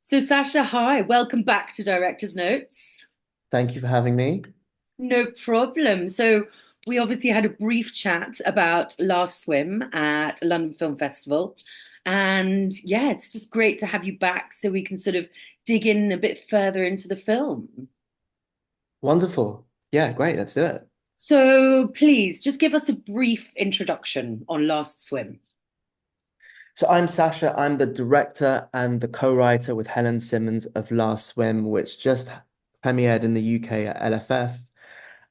So, Sasha, hi, welcome back to Director's Notes. Thank you for having me. No problem. So, we obviously had a brief chat about Last Swim at London Film Festival. And yeah, it's just great to have you back so we can sort of dig in a bit further into the film. Wonderful. Yeah, great. Let's do it. So, please just give us a brief introduction on Last Swim. So I'm Sasha. I'm the director and the co-writer with Helen Simmons of Last Swim, which just premiered in the UK at LFF.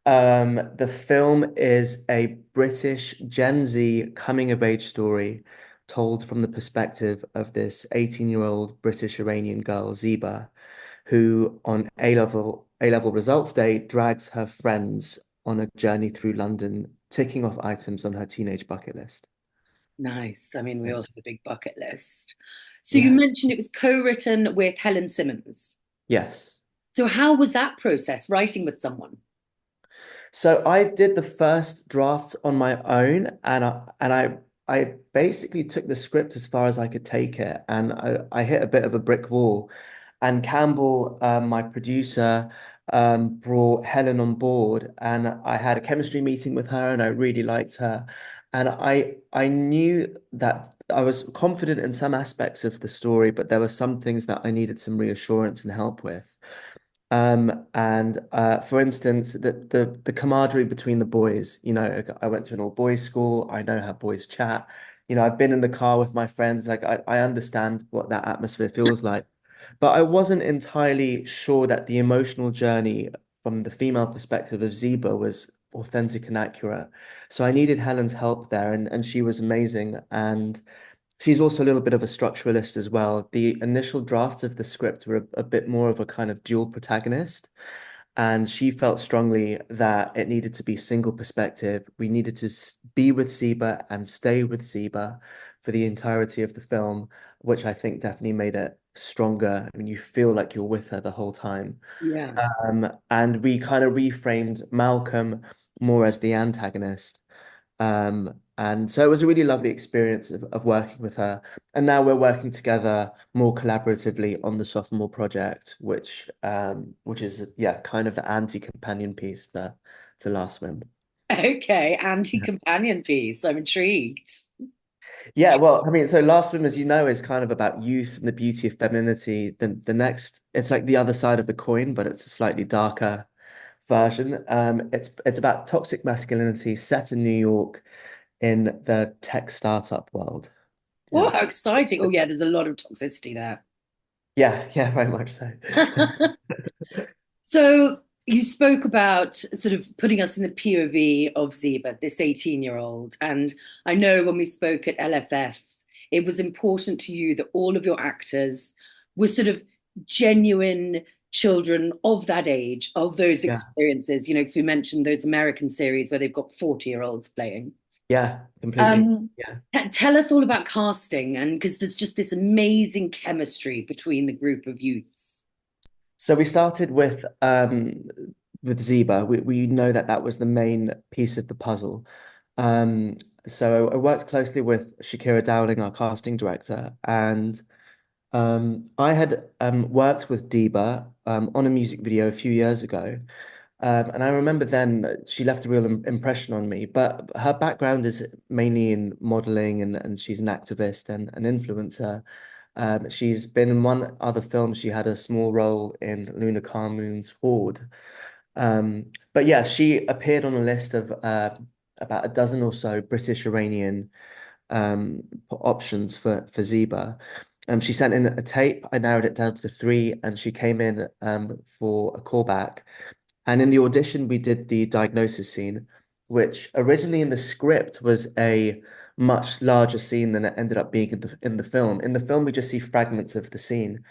The film is a British Gen Z coming of age story told from the perspective of this 18-year-old British Iranian girl, Zeba, who on A-level results day drags her friends on a journey through London, ticking off items on her teenage bucket list. Nice. I mean, we Yeah. all have a big bucket list. So, you Yeah. mentioned it was co-written with Helen Simmons. Yes. So, how was that process, writing with someone? So I did the first draft on my own, and I basically took the script as far as I could take it, and I hit a bit of a brick wall. And Campbell, my producer, brought Helen on board, and I had a chemistry meeting with her, and I really liked her, and I knew that I was confident in some aspects of the story, but there were some things that I needed some reassurance and help with. And For instance, the camaraderie between the boys, I went to an all boys school. I know how boys chat. I've been in the car with my friends. Like I understand what that atmosphere feels like. But I wasn't entirely sure that the emotional journey from the female perspective of Zeba was authentic and accurate. So I needed Helen's help there, and she was amazing. And she's also a little bit of a structuralist as well. The initial drafts of the script were a bit more of a kind of dual protagonist, and she felt strongly that it needed to be single perspective. We needed to be with Zeba and stay with Zeba for the entirety of the film, which I think definitely made it stronger. I mean, you feel like you're with her the whole time. Yeah. And we kind of reframed Malcolm more as the antagonist. And so it was a really lovely experience of working with her. And now we're working together more collaboratively on the sophomore project, which is yeah, kind of the anti-companion piece to Last Swim. Okay, Yeah. anti-companion piece. I'm intrigued. Yeah, well, I mean, so Last Swim, as you know, is kind of about youth and the beauty of femininity. The next, it's like the other side of the coin, but it's a slightly darker version. It's about toxic masculinity set in New York in the tech startup world. Oh, Yeah. how exciting. Oh, yeah, there's a lot of toxicity there. Yeah, yeah, very much so. So you spoke about sort of putting us in the POV of Zeba, this 18-year-old. And I know when we spoke at LFF, it was important to you that all of your actors were sort of genuine children of that age, of those Yeah, experiences, because we mentioned those American series where they've got 40-year-olds playing. yeah, completely. Um, Yeah. Tell us all about casting, and because there's just this amazing chemistry between the group of youths. So we started with Zeba. We know that that was the main piece of the puzzle. Um, so I worked closely with Shakira Dowling, our casting director, and I had worked with Deba on a music video a few years ago. And I remember then she left a real impression on me. But her background is mainly in modeling, and she's an activist and an influencer. She's been in one other film. She had a small role in Luna Moon's Horde. But yeah, she appeared on a list of about a dozen or so British Iranian options for Zeba. She sent in a tape. I narrowed it down to three, and she came in for a callback. And in the audition, we did the diagnosis scene, which originally in the script was a much larger scene than it ended up being in the film. In the film, we just see fragments of the scene.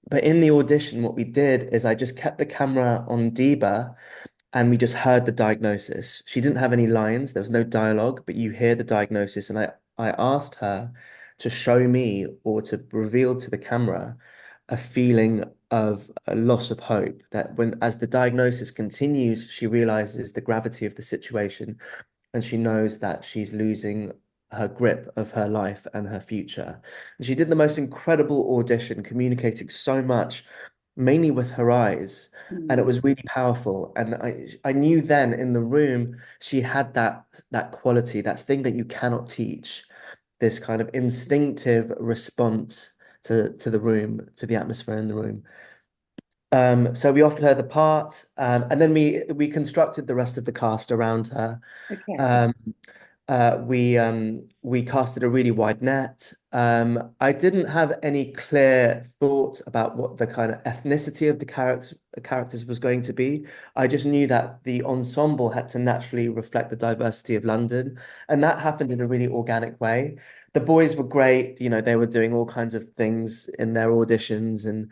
But in the audition, what we did is I just kept the camera on Deba and we just heard the diagnosis. She didn't have any lines, there was no dialogue, but you hear the diagnosis. And I asked her to show me or to reveal to the camera a feeling of a loss of hope that when as the diagnosis continues, she realizes the gravity of the situation and she knows that she's losing her grip of her life and her future. And she did the most incredible audition, communicating so much, mainly with her eyes. And it Mm. was really powerful. And I knew then in the room she had that quality, that thing that you cannot teach, this kind of instinctive response to the room, to the atmosphere in the room. So we offered her the part, and then we constructed the rest of the cast around her. Okay. Um, we casted a really wide net. I didn't have any clear thought about what the kind of ethnicity of the characters was going to be. I just knew that the ensemble had to naturally reflect the diversity of London, and that happened in a really organic way. The boys were great, they were doing all kinds of things in their auditions, and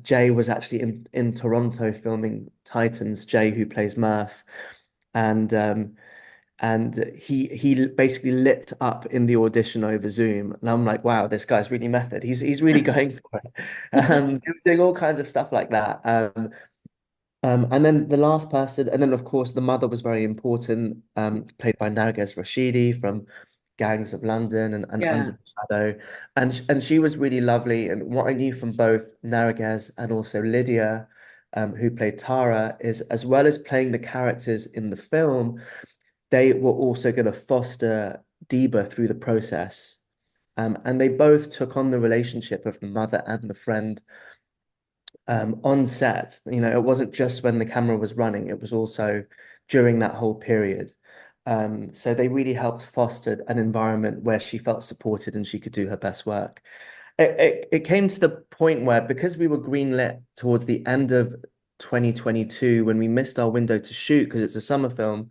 Jay was actually in Toronto filming Titans. Jay, who plays Murph, and he basically lit up in the audition over Zoom, and I'm like, wow, this guy's really method. He's really going for it. Doing all kinds of stuff like that. And then the last person, and then of course the mother was very important, played by Narges Rashidi from Gangs of London and Under Yeah. the Shadow, and she was really lovely. And what I knew from both Narges and also Lydia, who played Tara, is as well as playing the characters in the film, they were also going to foster Deba through the process. And they both took on the relationship of the mother and the friend on set. It wasn't just when the camera was running, it was also during that whole period. So they really helped foster an environment where she felt supported and she could do her best work. It came to the point where, because we were greenlit towards the end of 2022, when we missed our window to shoot because it's a summer film,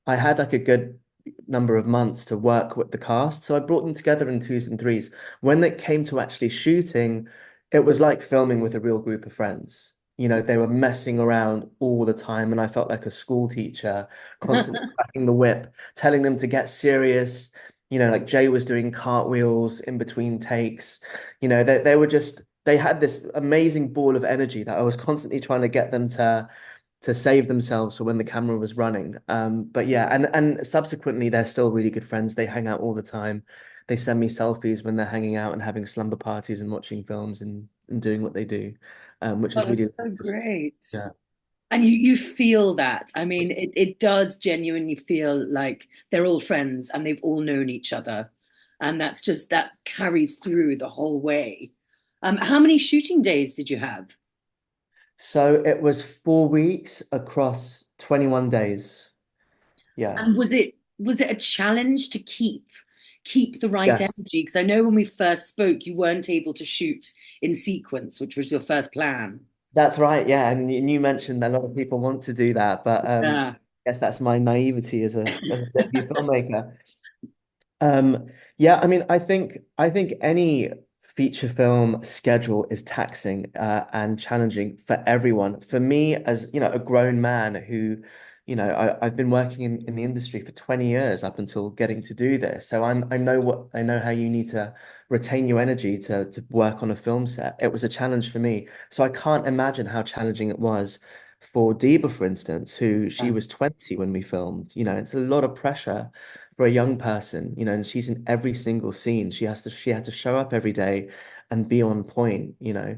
I had like a good number of months to work with the cast. So I brought them together in twos and threes. When it came to actually shooting, it was like filming with a real group of friends. They were messing around all the time, and I felt like a school teacher, constantly cracking the whip, telling them to get serious. Like Jay was doing cartwheels in between takes. They were just, they had this amazing ball of energy that I was constantly trying to get them to save themselves for when the camera was running. But yeah, and subsequently they're still really good friends. They hang out all the time. They send me selfies when they're hanging out and having slumber parties and watching films and doing what they do, which Oh, is that's really so nice. great. Yeah. And you feel that. I mean, it does genuinely feel like they're all friends and they've all known each other. And that carries through the whole way. How many shooting days did you have? So it was 4 weeks across 21 days. Yeah. And was it a challenge to keep the right Yes. energy? Because I know when we first spoke, you weren't able to shoot in sequence, which was your first plan. That's right. Yeah. And you mentioned that a lot of people want to do that, but Yeah. I guess that's my naivety as a debut filmmaker. Yeah, I mean, I think any feature film schedule is taxing and challenging for everyone. For me, as a grown man who, I've been working in the industry for 20 years up until getting to do this. So I know how you need to retain your energy to work on a film set. It was a challenge for me. So I can't imagine how challenging it was for Deba, for instance, who she Yeah. was 20 when we filmed. It's a lot of pressure for a young person, and she's in every single scene. She had to show up every day and be on point. Yeah,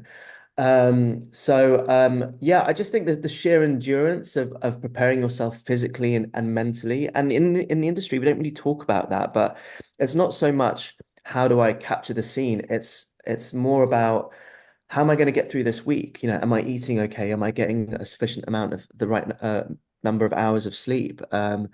I just think that the sheer endurance of preparing yourself physically and mentally, and in the industry, we don't really talk about that, but it's not so much how do I capture the scene, it's more about how am I going to get through this week? Am I eating okay? Am I getting a sufficient amount of the right number of hours of sleep? How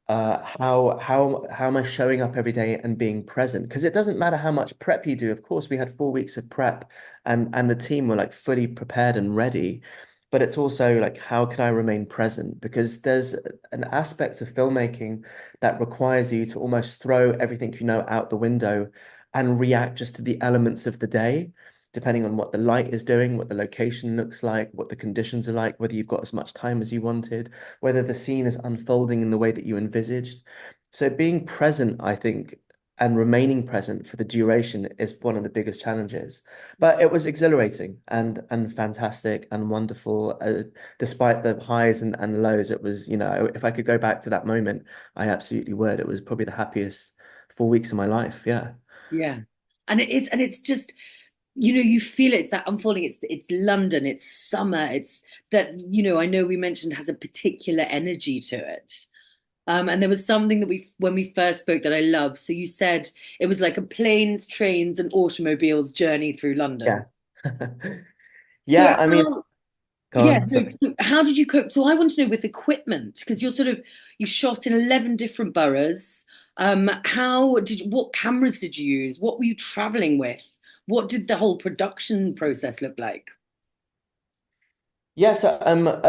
am I showing up every day and being present? Because it doesn't matter how much prep you do. Of course, we had 4 weeks of prep, and the team were like fully prepared and ready. But it's also like, how can I remain present? Because there's an aspect of filmmaking that requires you to almost throw everything out the window and react just to the elements of the day, depending on what the light is doing, what the location looks like, what the conditions are like, whether you've got as much time as you wanted, whether the scene is unfolding in the way that you envisaged. So being present, I think, and remaining present for the duration is one of the biggest challenges. But it was exhilarating and fantastic and wonderful. Despite the highs and lows, it was, if I could go back to that moment, I absolutely would. It was probably the happiest 4 weeks of my life. Yeah. Yeah. And it is, and it's just, you feel it, it's that unfolding. It's London, it's summer, it's that, I know we mentioned has a particular energy to it. And there was something that when we first spoke that I love. So you said it was like a planes, trains, and automobiles journey through London. Yeah. So Yeah, I mean, how, go yeah, on. so how did you cope? So I want to know with equipment, because you shot in 11 different boroughs. What cameras did you use? What were you traveling with? What did the whole production process look like? Yeah, so Olan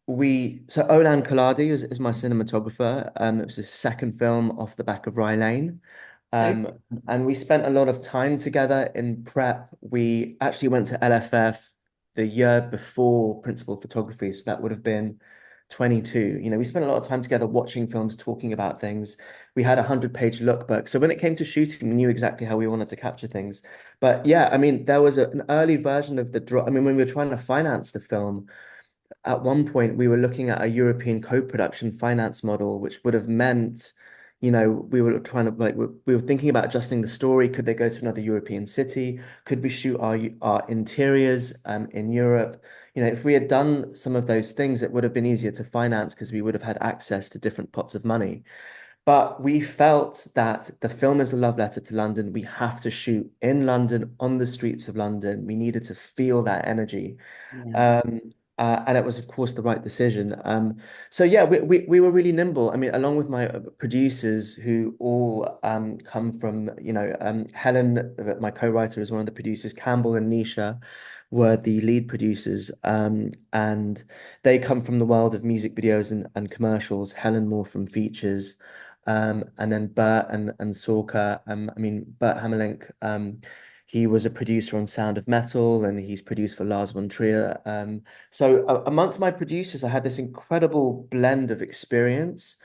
Koladi is my cinematographer. It was his second film off the back of Rye Lane. Okay. And we spent a lot of time together in prep. We actually went to LFF the year before principal photography, so that would have been 22. We spent a lot of time together watching films, talking about things. We had a 100-page lookbook. So when it came to shooting, we knew exactly how we wanted to capture things. But yeah, I mean, there was an early version of the draw. I mean, when we were trying to finance the film, at one point we were looking at a European co-production finance model, which would have meant, we were trying to we were thinking about adjusting the story. Could they go to another European city? Could we shoot our interiors in Europe? If we had done some of those things, it would have been easier to finance because we would have had access to different pots of money. But we felt that the film is a love letter to London. We have to shoot in London, on the streets of London. We needed to feel that energy. Yeah. Um, and it was, of course, the right decision. So yeah, we were really nimble. I mean, along with my producers who all come from, Helen, my co-writer, is one of the producers. Campbell and Nisha were the lead producers. And they come from the world of music videos and commercials. Helen more from features. And then Bert and Sorka. I mean, Bert Hammerlink. He was a producer on Sound of Metal, and he's produced for Lars von Trier. So amongst my producers, I had this incredible blend of experience,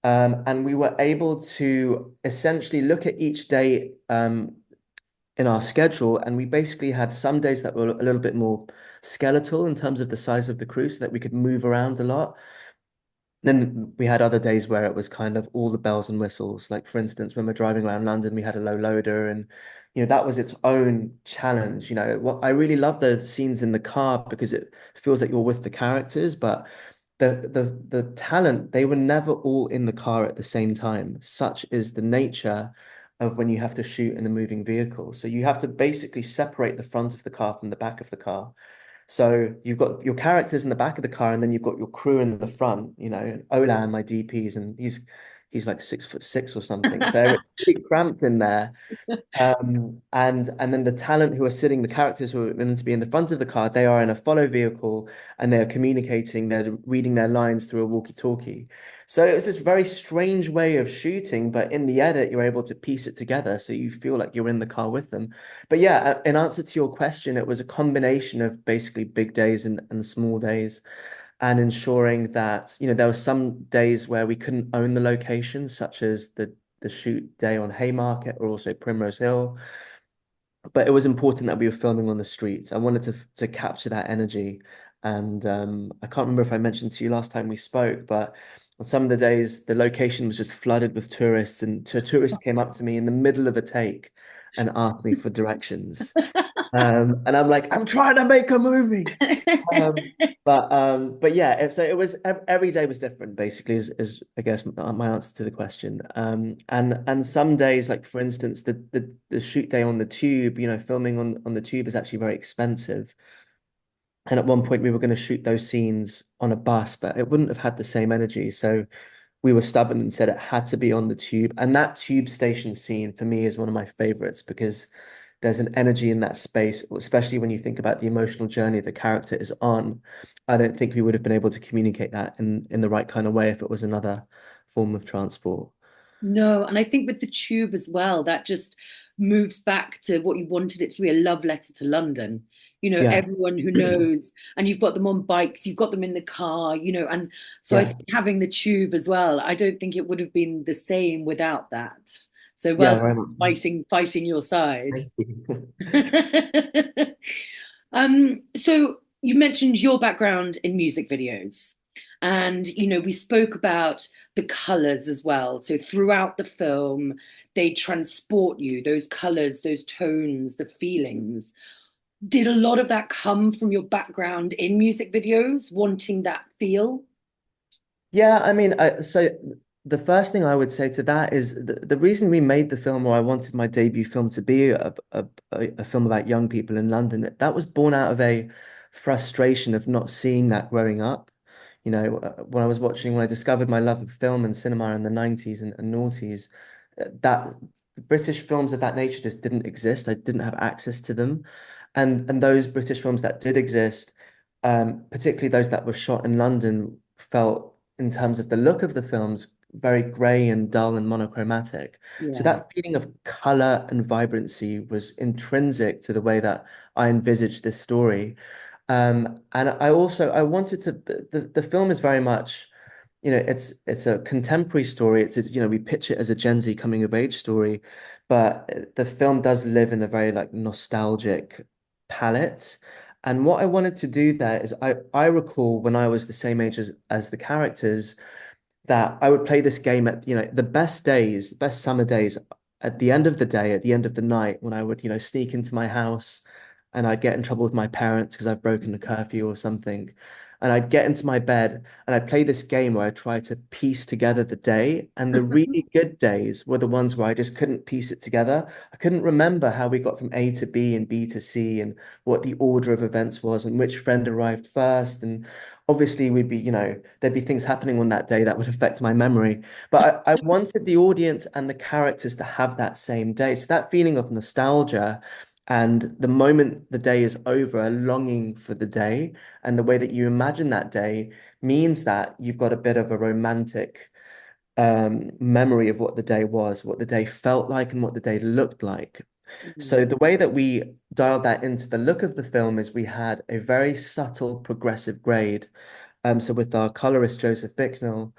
and we were able to essentially look at each day in our schedule, and we basically had some days that were a little bit more skeletal in terms of the size of the crew, so that we could move around a lot. Then we had other days where it was kind of all the bells and whistles. Like for instance, when we're driving around London, we had a low loader, and that was its own challenge. What I really love the scenes in the car because it feels like you're with the characters, but the talent, they were never all in the car at the same time. Such is the nature of when you have to shoot in a moving vehicle. So you have to basically separate the front of the car from the back of the car. So you've got your characters in the back of the car, and then you've got your crew in the front. Olan, my DPs, and he's like 6'6" or something. So it's pretty cramped in there. And then the talent who are sitting, the characters who are meant to be in the front of the car, they are in a follow vehicle, and they're communicating, they're reading their lines through a walkie-talkie. So it's this very strange way of shooting, but in the edit, you're able to piece it together so you feel like you're in the car with them. But yeah, in answer to your question, it was a combination of basically big days and small days, and ensuring that, there were some days where we couldn't own the location, such as the shoot day on Haymarket or also Primrose Hill. But it was important that we were filming on the streets. I wanted to capture that energy. And I can't remember if I mentioned to you last time we spoke, but on some of the days, the location was just flooded with tourists, and a tourist came up to me in the middle of a take and asked me for directions. And I'm like, I'm trying to make a movie. Um, but yeah, so it was every day was different, basically, is I guess my answer to the question. And some days, like for instance, the shoot day on the tube, filming on the tube is actually very expensive. And at one point, we were going to shoot those scenes on a bus, but it wouldn't have had the same energy. So we were stubborn and said it had to be on the tube. And that tube station scene for me is one of my favorites because there's an energy in that space, especially when you think about the emotional journey the character is on. I don't think we would have been able to communicate that in the right kind of way if it was another form of transport. No, and I think with the tube as well, that just moves back to what you wanted it to be, a love letter to London. Yeah, everyone who knows, and you've got them on bikes, you've got them in the car, and so I yeah, think having the tube as well, I don't think it would have been the same without that. So well yeah, done, very much. fighting your side. Thank you. So you mentioned your background in music videos, and we spoke about the colors as well. So throughout the film, they transport you, those colors, those tones, the feelings. Did a lot of that come from your background in music videos, wanting that feel? Yeah, I mean, so the first thing I would say to that is the reason we made the film, or I wanted my debut film to be a film about young people in London, that was born out of a frustration of not seeing that growing up. When I discovered my love of film and cinema in the 90s and noughties, that British films of that nature just didn't exist. I didn't have access to them. And those British films that did exist, particularly those that were shot in London, felt in terms of the look of the films, very grey and dull and monochromatic. So Yeah. that feeling of color and vibrancy was intrinsic to the way that I envisaged this story. And I wanted to the film is very much, it's a contemporary story. We pitch it as a Gen Z coming of age story, but the film does live in a very like nostalgic palette. And what I wanted to do there is I recall when I was the same age as the characters that I would play this game at, the best days, the best summer days, at the end of the day, at the end of the night, when I would, sneak into my house and I'd get in trouble with my parents because I've broken a curfew or something. And I'd get into my bed and I'd play this game where I try to piece together the day. And the really good days were the ones where I just couldn't piece it together. I couldn't remember how we got from A to B and B to C and what the order of events was and which friend arrived first. And obviously there'd be things happening on that day that would affect my memory. But I wanted the audience and the characters to have that same day. So that feeling of nostalgia and the moment the day is over, a longing for the day and the way that you imagine that day means that you've got a bit of a romantic memory of what the day was, what the day felt like, and what the day looked like. So Mhm. the way that we dialed that into the look of the film is we had a very subtle progressive grade. So with our colorist Joseph Bicknell,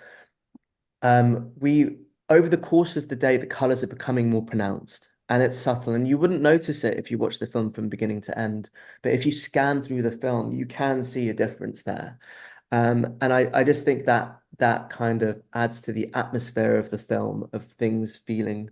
we over the course of the day, the colors are becoming more pronounced and it's subtle, and you wouldn't notice it if you watch the film from beginning to end. But if you scan through the film, you can see a difference there. And I just think that that kind of adds to the atmosphere of the film, of things feeling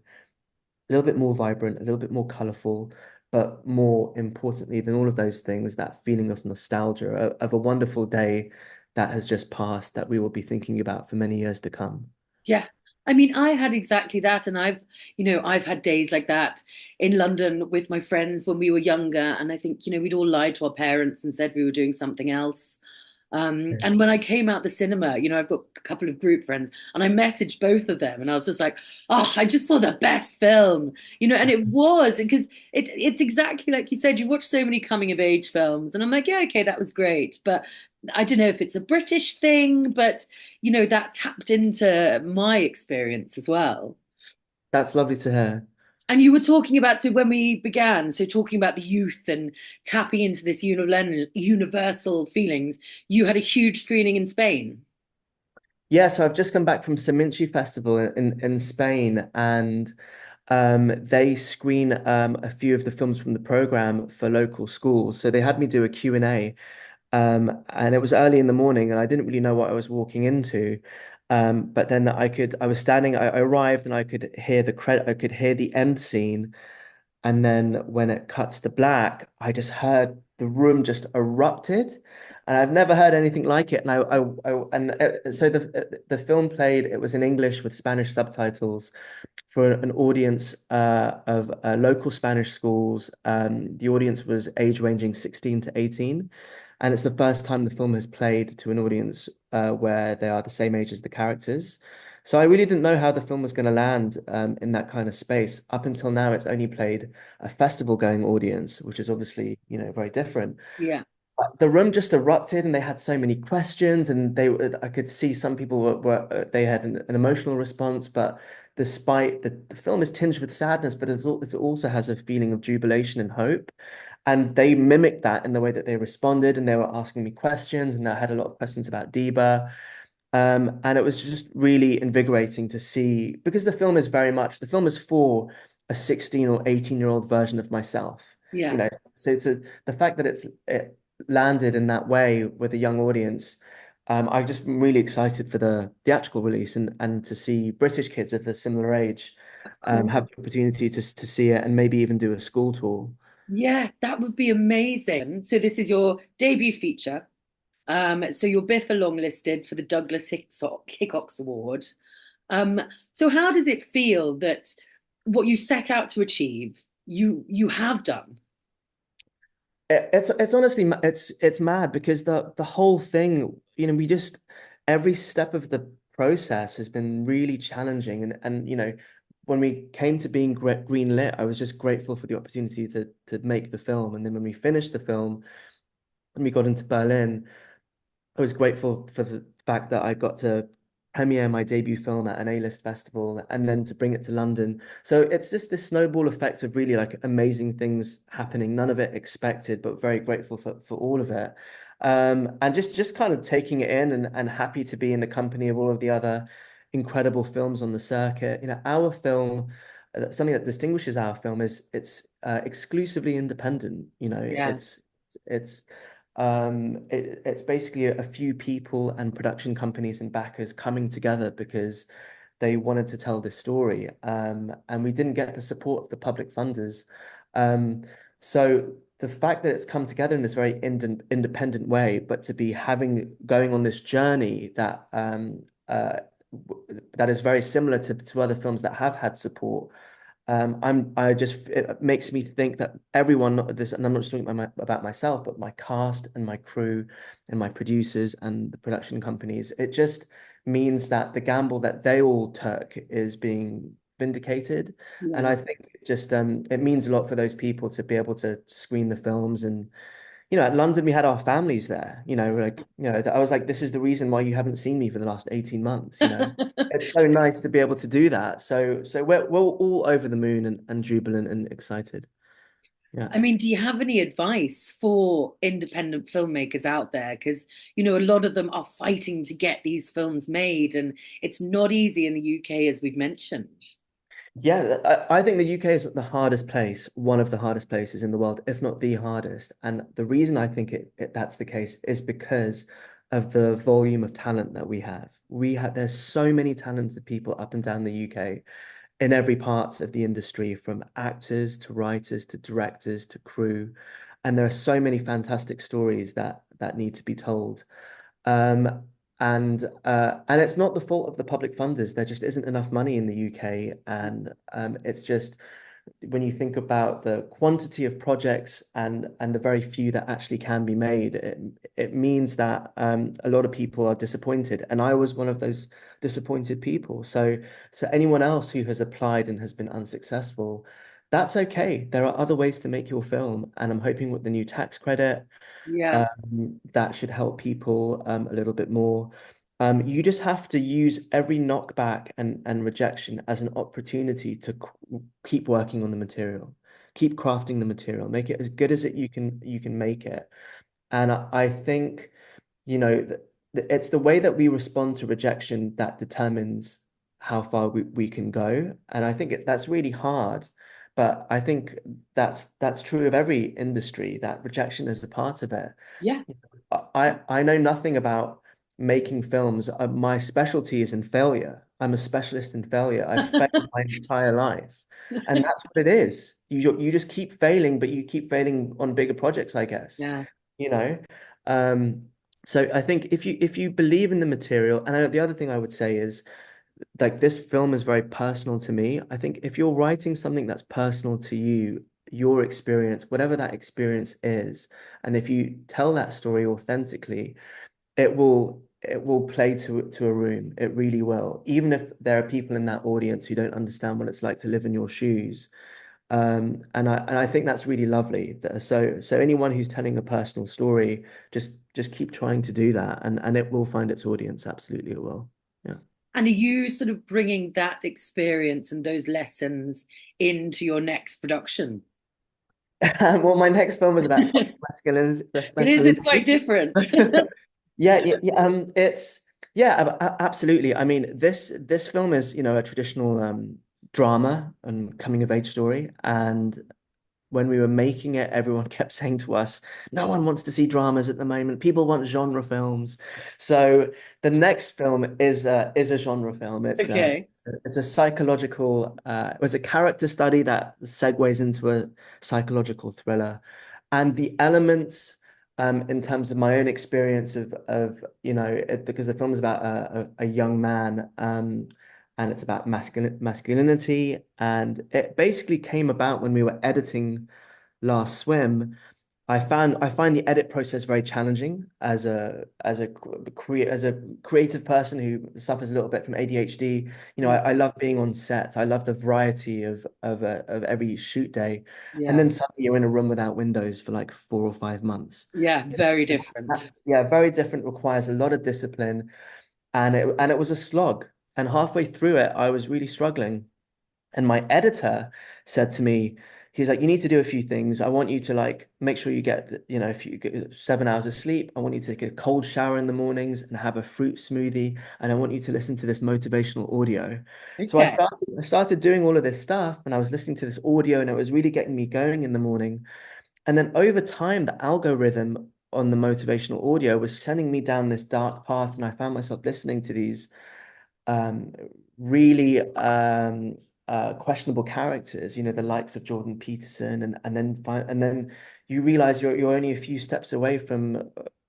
a little bit more vibrant, a little bit more colorful, but more importantly than all of those things, that feeling of nostalgia of a wonderful day that has just passed that we will be thinking about for many years to come. Yeah. I mean, I had exactly that. And I've had days like that in London with my friends when we were younger. And I think, we'd all lied to our parents and said we were doing something else. And when I came out the cinema, I've got a couple of group friends and I messaged both of them and I was just like, oh, I just saw the best film, and it was because it's exactly like you said, you watch so many coming of age films and I'm like, yeah, okay, that was great. But I don't know if it's a British thing, but that tapped into my experience as well. That's lovely to hear. And you were talking about, so when we began, so talking about the youth and tapping into this universal feelings, you had a huge screening in Spain. Yeah, so I've just come back from Seminci Festival in Spain, and they screen a few of the films from the program for local schools. So they had me do a Q&A, and it was early in the morning, and I didn't really know what I was walking into. But then I arrived, and I could hear the end scene, and then when it cuts to black, I just heard the room just erupted, and I've never heard anything like it. And so the film played. It was in English with Spanish subtitles for an audience of local Spanish schools. The audience was age ranging 16 to 18. And it's the first time the film has played to an audience where they are the same age as the characters. So I really didn't know how the film was going to land in that kind of space. Up until now, it's only played a festival-going audience, which is obviously, very different. Yeah. The room just erupted, and they had so many questions, and I could see some people they had an emotional response, but despite the film is tinged with sadness, but it also has a feeling of jubilation and hope. And they mimicked that in the way that they responded, and they were asking me questions, and I had a lot of questions about Deba. And it was just really invigorating to see because the film is for a 16 or 18-year-old version of myself, you Yeah, know. So the fact that it landed in that way with a young audience, I just am really excited for the theatrical release and to see British kids of a similar age of course. have the opportunity to see it and maybe even do a school tour. Yeah, that would be amazing. So this is your debut feature. So you're BIFFA longlisted for the Douglas Hickox Award. Um, so how does it feel that what you set out to achieve, you have done? It's honestly it's mad because the whole thing, we just every step of the process has been really challenging, and when we came to being green lit, I was just grateful for the opportunity to make the film, and then when we finished the film and we got into Berlin, I was grateful for the fact that I got to premiere my debut film at an A-list festival and then to bring it to London. So it's just this snowball effect of really like amazing things happening, none of it expected, but very grateful for all of it. And just kind of taking it in and happy to be in the company of all of the other incredible films on the circuit. Our film, something that distinguishes our film is it's exclusively independent. Yeah, It's it's basically a few people and production companies and backers coming together because they wanted to tell this story. And we didn't get the support of the public funders. Um, so the fact that it's come together in this very independent way, but to be going on this journey that is very similar to other films that have had support. It makes me think that everyone, not this, and I'm not just talking about myself, but my cast and my crew and my producers and the production companies, it just means that the gamble that they all took is being vindicated. And yeah. I think it means a lot for those people to be able to screen the films. And at London, we had our families there. I was like, this is the reason why you haven't seen me for the last 18 months. It's so nice to be able to do that. So we're all over the moon and jubilant and excited. Yeah. I mean, do you have any advice for independent filmmakers out there? Because, a lot of them are fighting to get these films made, and it's not easy in the UK, as we've mentioned. Yeah, I think the UK is the hardest place, one of the hardest places in the world, if not the hardest. And the reason I think that's the case is because of the volume of talent that we have. There's so many talented people up and down the UK in every part of the industry, from actors to writers to directors to crew. And there are so many fantastic stories that need to be told. Um, and it's not the fault of the public funders. There just isn't enough money in the UK, and it's just when you think about the quantity of projects and the very few that actually can be made, it means that a lot of people are disappointed, and I was one of those disappointed people. So anyone else who has applied and has been unsuccessful, that's okay. There are other ways to make your film, and I'm hoping with the new tax credit Yeah, that should help people a little bit more. You just have to use every knockback and rejection as an opportunity to keep working on the material, keep crafting the material, make it as good as you can make it. And I think, it's the way that we respond to rejection that determines how far we can go. And I think that's really hard. But I think that's true of every industry, that rejection is a part of it. yeah. I know nothing about making films. My specialty is in failure. I'm a specialist in failure. I've failed my entire life, and that's what it is. You just keep failing, but you keep failing on bigger projects, I guess. Yeah, You know. Um, so I think if you believe in the material, and the other thing I would say is like this film is very personal to me. I think if you're writing something that's personal to you, your experience, whatever that experience is, and if you tell that story authentically, it will play to a room. It really will. Even if there are people in that audience who don't understand what it's like to live in your shoes. And I think that's really lovely. So anyone who's telling a personal story, just keep trying to do that, and it will find its audience. Absolutely, it will. Yeah. and are you sort of bringing that experience and those lessons into your next production? Well, my next film was about toxic masculinity. It is, it's quite Masculinity. different. It's yeah, absolutely. I mean, this film is, a traditional drama and coming of age story, and when we were making it, everyone kept saying to us, no one wants to see dramas at the moment. People want genre films. So the next film is a genre film. Okay. It's a psychological it was a character study that segues into a psychological thriller. And the elements in terms of my own experience because the film is about a young man and it's about masculinity. And it basically came about when we were editing Last Swim. I find the edit process very challenging as a creative person who suffers a little bit from ADHD. I love being on set. I love the variety of every shoot day, and Yeah. then suddenly you're in a room without windows for like 4 or 5 months. Yeah, very different. Yeah, very different. Requires a lot of discipline, and it was a slog. And halfway through it, I was really struggling. And my editor said to me, he's like, you need to do a few things. I want you to like make sure you get, if you get 7 hours of sleep. I want you to take a cold shower in the mornings and have a fruit smoothie. And I want you to listen to this motivational audio. So Okay. I started doing all of this stuff and I was listening to this audio and it was really getting me going in the morning. And then over time, the algorithm on the motivational audio was sending me down this dark path. And I found myself listening to these um, really questionable characters, the likes of Jordan Peterson, and then you realize you're only a few steps away from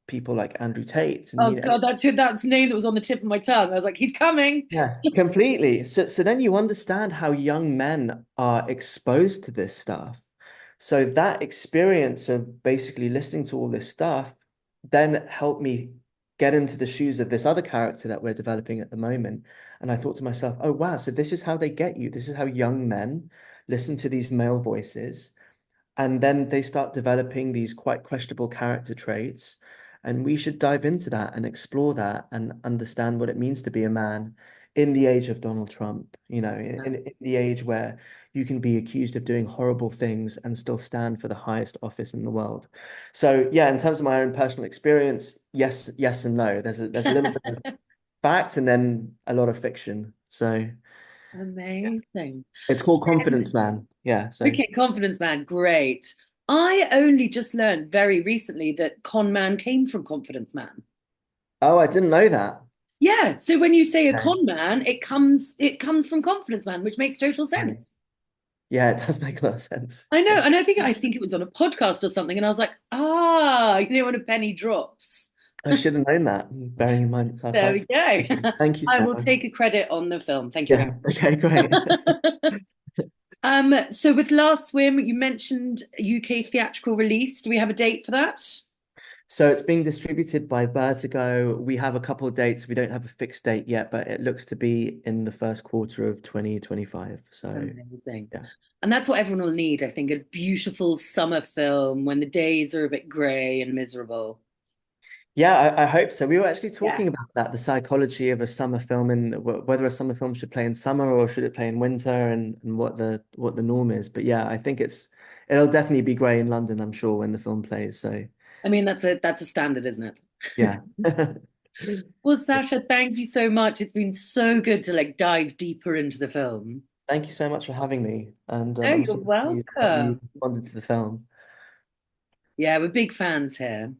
people like Andrew Tate, and Oh God, that's the name that was on the tip of my tongue. I was like, he's coming. yeah, completely. So then you understand how young men are exposed to this stuff. So that experience of basically listening to all this stuff then helped me get into the shoes of this other character that we're developing at the moment. And I thought to myself, oh wow, so this is how they get you. This is how young men listen to these male voices and then they start developing these quite questionable character traits. And we should dive into that and explore that and understand what it means to be a man in the age of Donald Trump, in the age where you can be accused of doing horrible things and still stand for the highest office in the world. So yeah, in terms of my own personal experience, yes, yes and no. There's a little bit of fact and then a lot of fiction. So yeah. Amazing. It's called Confidence Man. Yeah. So Okay, Confidence Man, great. I only just learned very recently that Con Man came from Confidence Man. oh, I didn't know that. Yeah, so when you say a Okay. con man, it comes from Confidence Man, which makes total Right. sense. Yeah, it does make a lot of sense. I know, and I think it was on a podcast or something, and I was like, when a penny drops. I should have known that, bearing in mind it's our There we title. go. Thank you, I will Sarah. take a credit on the film. Thank you very Yeah, okay, great. much. So with Last Swim, you mentioned UK theatrical release. Do we have a date for that? So it's being distributed by Vertigo. We have a couple of dates. We don't have a fixed date yet, but it looks to be in the first quarter of 2025. So Amazing. yeah. And that's what everyone will need, I think, a beautiful summer film when the days are a bit grey and miserable. Yeah, I hope so. We were actually Yeah. talking about that, the psychology of a summer film and whether a summer film should play in summer or should it play in winter and what the norm is. But yeah, I think it'll definitely be grey in London, I'm sure, when the film plays. So I mean, that's a standard, isn't it? yeah. Well, Sasha, thank you so much. It's been so good to like dive deeper into the film. Thank you so much for having me. And No, I'm you're so pleased that you welcome. responded to the film. Yeah, we're big fans here.